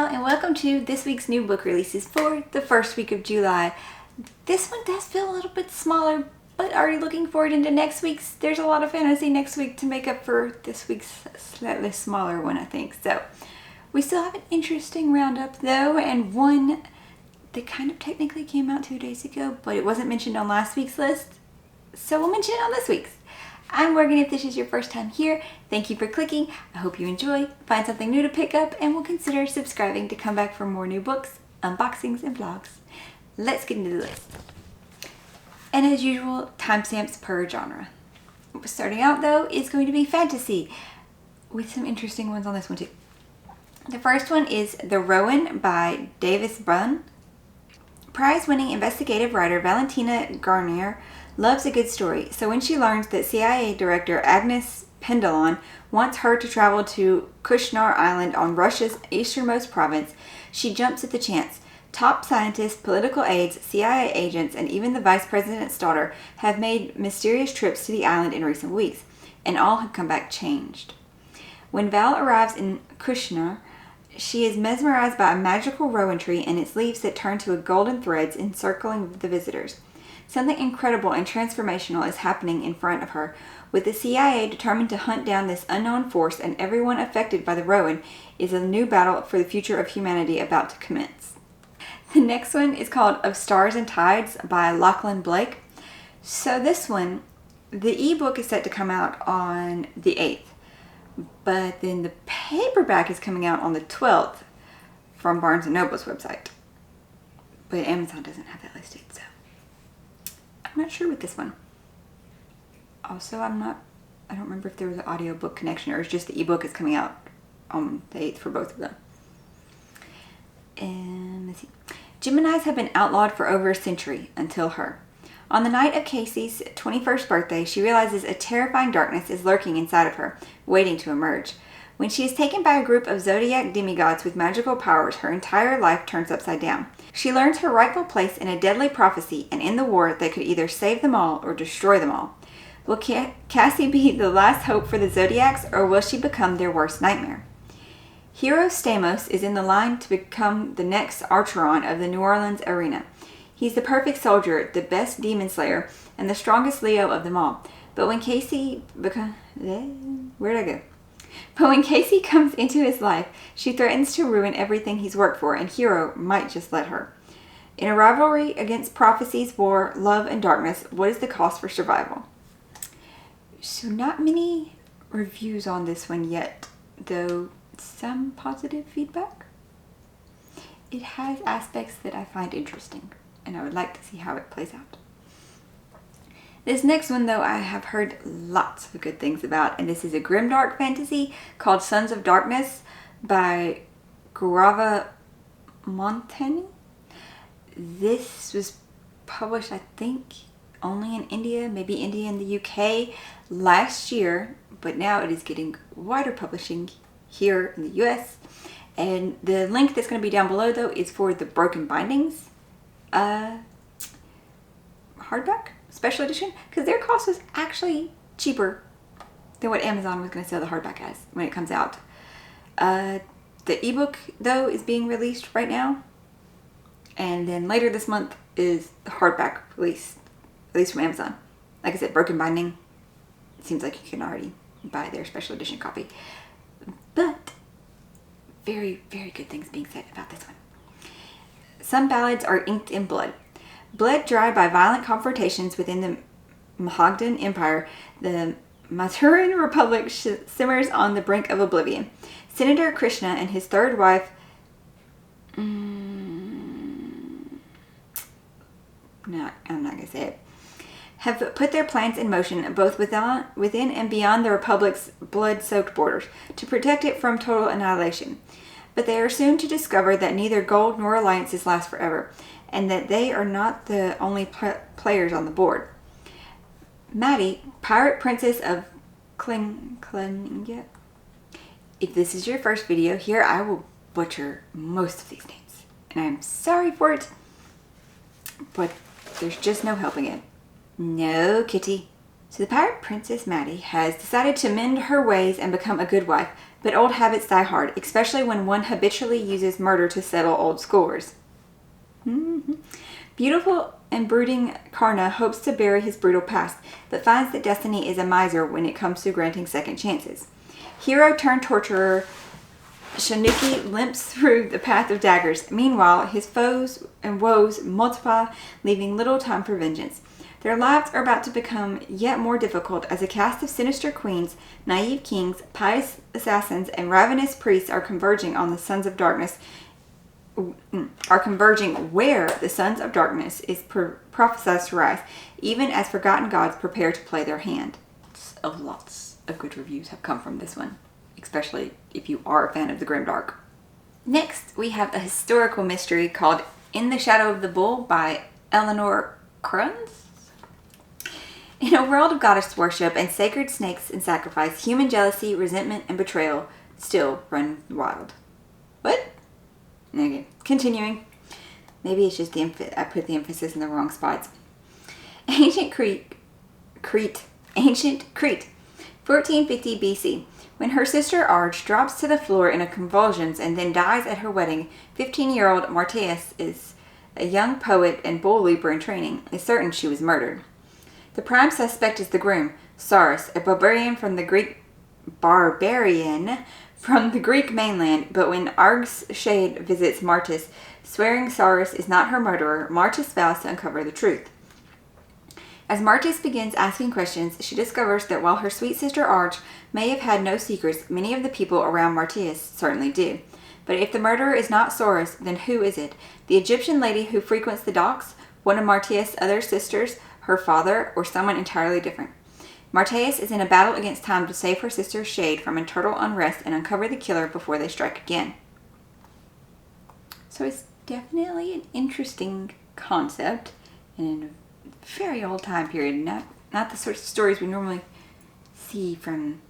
and welcome to this week's new book releases for the first week of July. This one does feel a little bit smaller, but already looking forward into next week's. There's a lot of fantasy next week to make up for this week's slightly smaller one, I think. So we still have an interesting roundup though, and one that kind of technically came out 2 days ago, but it wasn't mentioned on last week's list, so we'll mention it on this week's. I'm Morgan. If this is your first time here, thank you for clicking. I hope you enjoy, find something new to pick up, and will consider subscribing to come back for more new books, unboxings, and vlogs. Let's get into the list. And as usual, timestamps per genre. Starting out though is going to be fantasy, with some interesting ones on this one too. The first one is The Rowan by Davis Brun. Prize-winning investigative writer Valentina Garnier loves a good story, so when she learns that CIA Director Agnes Pendelon wants her to travel to Kushnar Island on Russia's easternmost province, she jumps at the chance. Top scientists, political aides, CIA agents, and even the vice president's daughter have made mysterious trips to the island in recent weeks, and all have come back changed. When Val arrives in Kushnar, she is mesmerized by a magical rowan tree and its leaves that turn to golden threads encircling the visitors. Something incredible and transformational is happening in front of her, with the CIA determined to hunt down this unknown force, and everyone affected by the rowan is a new battle for the future of humanity about to commence. The next one is called Of Stars and Tides by Lachlan Blake. So this one, the ebook is set to come out on the 8th, but then the paperback is coming out on the 12th from Barnes & Noble's website. But Amazon doesn't have that listed, so I'm not sure with this one. Also, I don't remember if there was an audiobook connection or it's just the ebook is coming out on the 8th for both of them. And let's see. Geminis have been outlawed for over a century until her. On the night of Casey's 21st birthday, she realizes a terrifying darkness is lurking inside of her, waiting to emerge. When she is taken by a group of zodiac demigods with magical powers, her entire life turns upside down. She learns her rightful place in a deadly prophecy and in the war that could either save them all or destroy them all. Will Cassie be the last hope for the zodiacs, or will she become their worst nightmare? Hero Stamos is in the line to become the next Archeron of the New Orleans arena. He's the perfect soldier, the best demon slayer, and the strongest Leo of them all. But when Casey comes into his life, she threatens to ruin everything he's worked for, and Hero might just let her. In a rivalry against prophecies, war, love, and darkness, what is the cost for survival? So not many reviews on this one yet, though some positive feedback. It has aspects that I find interesting, and I would like to see how it plays out. This next one, though, I have heard lots of good things about, and this is a grimdark fantasy called Sons of Darkness by Gaurav Montani. This was published, I think, only in India, maybe India and the UK last year, but now it is getting wider publishing here in the US. And the link that's going to be down below, though, is for the Broken Bindings hardback special edition, because their cost was actually cheaper than what Amazon was going to sell the hardback as when it comes out. The ebook, though, is being released right now, and then later this month is the hardback release, at least from Amazon. Like I said, Broken Binding, it seems like you can already buy their special edition copy. But very, very good things being said about this one. Some ballads are inked in blood. Bled dry by violent confrontations within the Magadhan Empire, the Mathuran Republic simmers on the brink of oblivion. Senator Krishna and his third wife, I'm not going to say it, have put their plans in motion both within and beyond the Republic's blood-soaked borders to protect it from total annihilation. But they are soon to discover that neither gold nor alliances last forever, and that they are not the only players on the board. Maddie, pirate princess of Klingya. If this is your first video, here I will butcher most of these names, and I'm sorry for it, but there's just no helping it. No, kitty. So the pirate princess Maddie has decided to mend her ways and become a good wife, But old habits die hard, especially when one habitually uses murder to settle old scores. Beautiful and brooding Karna hopes to bury his brutal past, but finds that destiny is a miser when it comes to granting second chances. Hero turned torturer Shanuki limps through the path of daggers. Meanwhile, his foes and woes multiply, leaving little time for vengeance. Their lives are about to become yet more difficult as a cast of sinister queens, naive kings, pious assassins, and ravenous priests are converging on the Sons of Darkness. Are converging where the Sons of Darkness is prophesied to rise, even as forgotten gods prepare to play their hand. Lots of good reviews have come from this one, especially if you are a fan of the Grimdark. Next, we have a historical mystery called In the Shadow of the Bull by Eleanor Kruns. In a world of goddess worship and sacred snakes and sacrifice, human jealousy, resentment, and betrayal still run wild. What? Okay, continuing. Maybe it's just I put the emphasis in the wrong spots. Ancient Crete, 1450 BC. When her sister Arge drops to the floor in a convulsions and then dies at her wedding, 15-year-old Martius is a young poet and bull leaper in training, is certain she was murdered. The prime suspect is the groom, Sarus, a barbarian from the Greek mainland, but when Arg's shade visits Martis, swearing Sarus is not her murderer, Martis vows to uncover the truth. As Martis begins asking questions, she discovers that while her sweet sister Arge may have had no secrets, many of the people around Martius certainly do. But if the murderer is not Sarus, then who is it? The Egyptian lady who frequents the docks? One of Martius' other sisters? Her father? Or someone entirely different? Martius is in a battle against time to save her sister's shade from internal unrest and uncover the killer before they strike again. So it's definitely an interesting concept in a very old time period. Not the sorts of stories we normally see from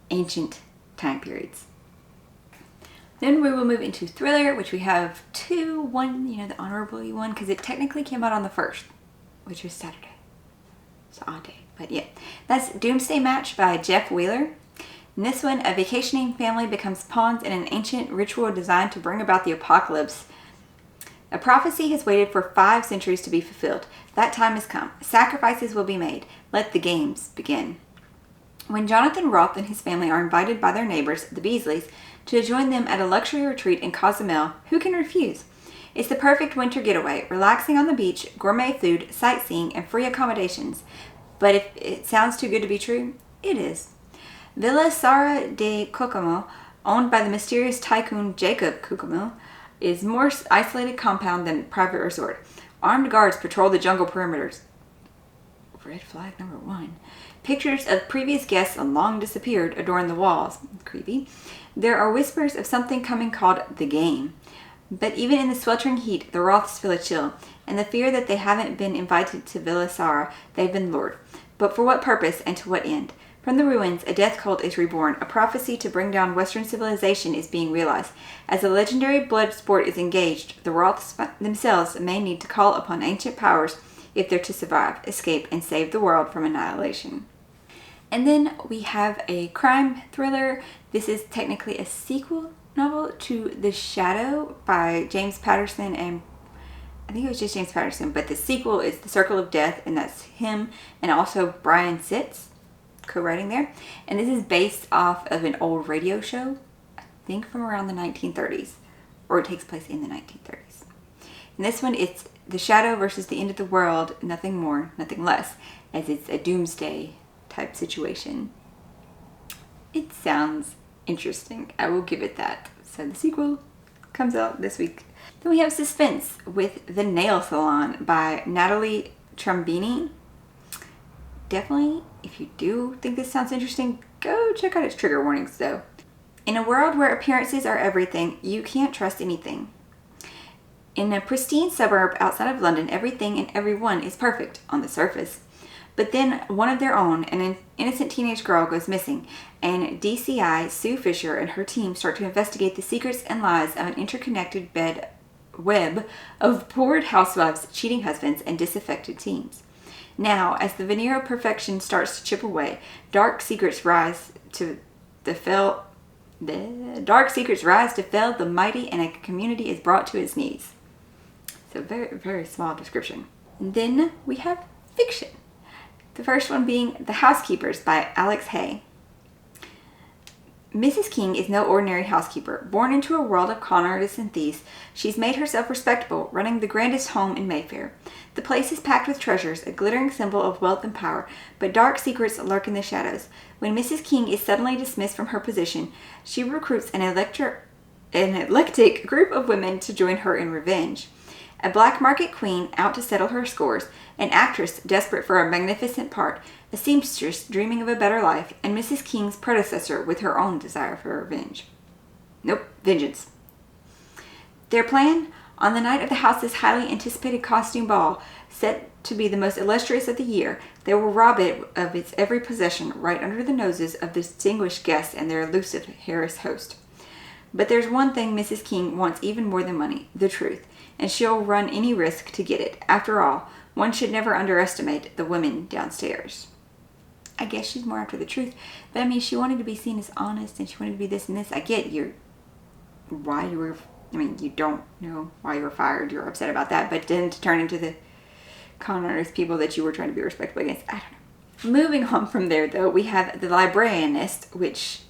ancient time periods. Then we will move into thriller, which we have two. One, the honorable one, because it technically came out on the 1st, which was Saturday. It's an odd day. But yeah, that's Doomsday Match by Jeff Wheeler. In this one, a vacationing family becomes pawns in an ancient ritual designed to bring about the apocalypse. A prophecy has waited for 5 centuries to be fulfilled. That time has come. Sacrifices will be made. Let the games begin. When Jonathan Roth and his family are invited by their neighbors, the Beasleys, to join them at a luxury retreat in Cozumel, who can refuse? It's the perfect winter getaway, relaxing on the beach, gourmet food, sightseeing, and free accommodations. But if it sounds too good to be true, it is. Villa Sara de Kokomo, owned by the mysterious tycoon Jacob Kokomo, is a more isolated compound than a private resort. Armed guards patrol the jungle perimeters. Red flag number 1. Pictures of previous guests long disappeared adorn the walls. Creepy. There are whispers of something coming called the game. But even in the sweltering heat, the Roths feel a chill, and the fear that they haven't been invited to Villa Sara, they've been lured. But for what purpose and to what end? From the ruins, a death cult is reborn. A prophecy to bring down Western civilization is being realized. As a legendary blood sport is engaged, the Roths themselves may need to call upon ancient powers if they're to survive, escape, and save the world from annihilation. And then we have a crime thriller. This is technically a sequel novel to The Shadow by James Patterson, and I think it was just James Patterson, but the sequel is The Circle of Death, and that's him and also Brian Sitz co-writing there. And this is based off of an old radio show, I think from around the 1930s, or it takes place in the 1930s. In this one, it's The Shadow versus the end of the world, nothing more, nothing less, as it's a doomsday type situation. It sounds interesting. I will give it that. So the sequel comes out this week. Then we have Suspense with The Nail Salon by Natalie Trombini. Definitely, if you do think this sounds interesting, go check out its trigger warnings though. In a world where appearances are everything, you can't trust anything. In a pristine suburb outside of London, everything and everyone is perfect on the surface. But then one of their own, an innocent teenage girl, goes missing, and DCI Sue Fisher and her team start to investigate the secrets and lies of an interconnected web of bored housewives, cheating husbands, and disaffected teens. Now, as the veneer of perfection starts to chip away, dark secrets rise to the The dark secrets rise to fell the mighty, and a community is brought to its knees. So very, very small description. And then we have fiction. The first one being The Housekeepers by Alex Hay. Mrs. King is no ordinary housekeeper. Born into a world of con artists and thieves, she's made herself respectable, running the grandest home in Mayfair. The place is packed with treasures, a glittering symbol of wealth and power, but dark secrets lurk in the shadows. When Mrs. King is suddenly dismissed from her position, she recruits an eclectic group of women to join her in revenge. A black market queen out to settle her scores, an actress desperate for a magnificent part, a seamstress dreaming of a better life, and Mrs. King's predecessor with her own desire for revenge. Vengeance. Their plan? On the night of the house's highly anticipated costume ball, set to be the most illustrious of the year, they will rob it of its every possession right under the noses of the distinguished guests and their elusive Harris host. But there's one thing Mrs. King wants even more than money, the truth, and she'll run any risk to get it. After all, one should never underestimate the women downstairs. I guess she's more after the truth, but I mean, she wanted to be seen as honest, and she wanted to be this and this. I get you don't know why you were fired, you're upset about that, but then to turn into the con artist people that you were trying to be respectful against, I don't know. Moving on from there, though, we have The Librarianist, which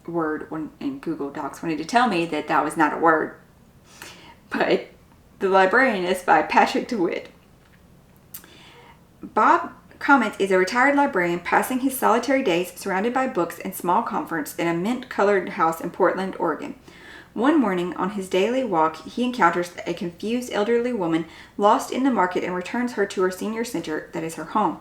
word in Google Docs wanted to tell me that that was not a word, but The Librarianist by Patrick DeWitt. Bob Comment is a retired librarian passing his solitary days surrounded by books and small comforts in a mint-colored house in Portland, Oregon. One morning, on his daily walk, he encounters a confused elderly woman lost in the market and returns her to her senior center that is her home.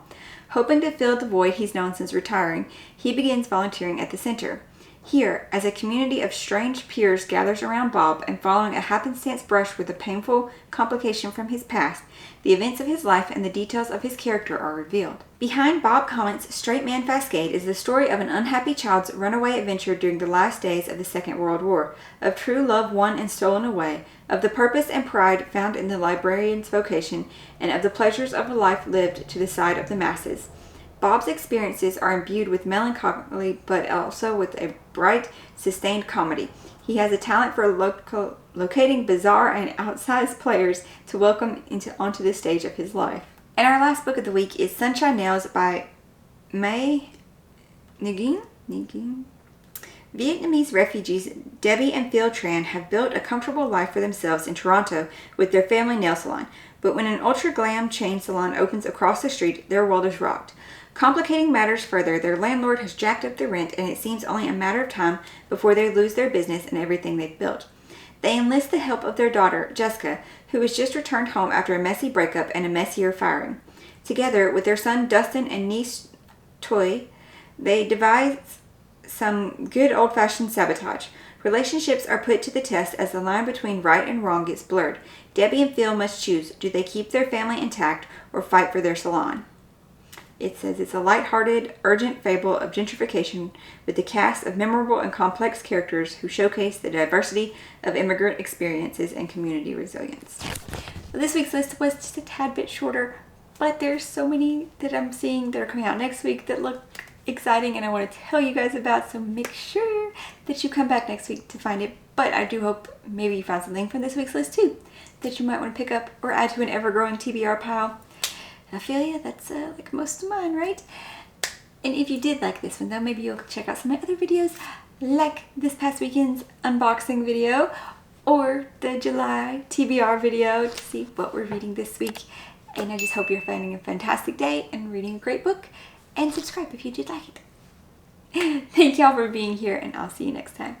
Hoping to fill the void he's known since retiring, he begins volunteering at the center. Here, as a community of strange peers gathers around Bob and following a happenstance brush with a painful complication from his past, the events of his life and the details of his character are revealed. Behind Bob Comment's Straight Man Cascade is the story of an unhappy child's runaway adventure during the last days of the Second World War, of true love won and stolen away, of the purpose and pride found in the librarian's vocation, and of the pleasures of a life lived to the side of the masses. Bob's experiences are imbued with melancholy, but also with a bright, sustained comedy. He has a talent for locating bizarre and outsized players to welcome onto the stage of his life. And our last book of the week is Sunshine Nails by Mai Nguyen. Vietnamese refugees Debbie and Phil Tran have built a comfortable life for themselves in Toronto with their family nail salon. But when an ultra-glam chain salon opens across the street, their world is rocked. Complicating matters further, their landlord has jacked up the rent, and it seems only a matter of time before they lose their business and everything they've built. They enlist the help of their daughter, Jessica, who has just returned home after a messy breakup and a messier firing. Together with their son Dustin and niece Toy, they devise some good old-fashioned sabotage. Relationships are put to the test as the line between right and wrong gets blurred. Debbie and Phil must choose. Do they keep their family intact or fight for their salon? It says it's a light-hearted, urgent fable of gentrification with a cast of memorable and complex characters who showcase the diversity of immigrant experiences and community resilience. Well, this week's list was just a tad bit shorter, but there's so many that I'm seeing that are coming out next week that look exciting and I want to tell you guys about, so make sure that you come back next week to find it. But I do hope maybe you found something from this week's list too that you might want to pick up or add to an ever-growing TBR pile. I feel ya, that's like most of mine, right? And if you did like this one though, maybe you'll check out some of my other videos, like this past weekend's unboxing video or the July TBR video to see what we're reading this week. And I just hope you're finding a fantastic day and reading a great book, and subscribe if you did like it. Thank y'all for being here, and I'll see you next time.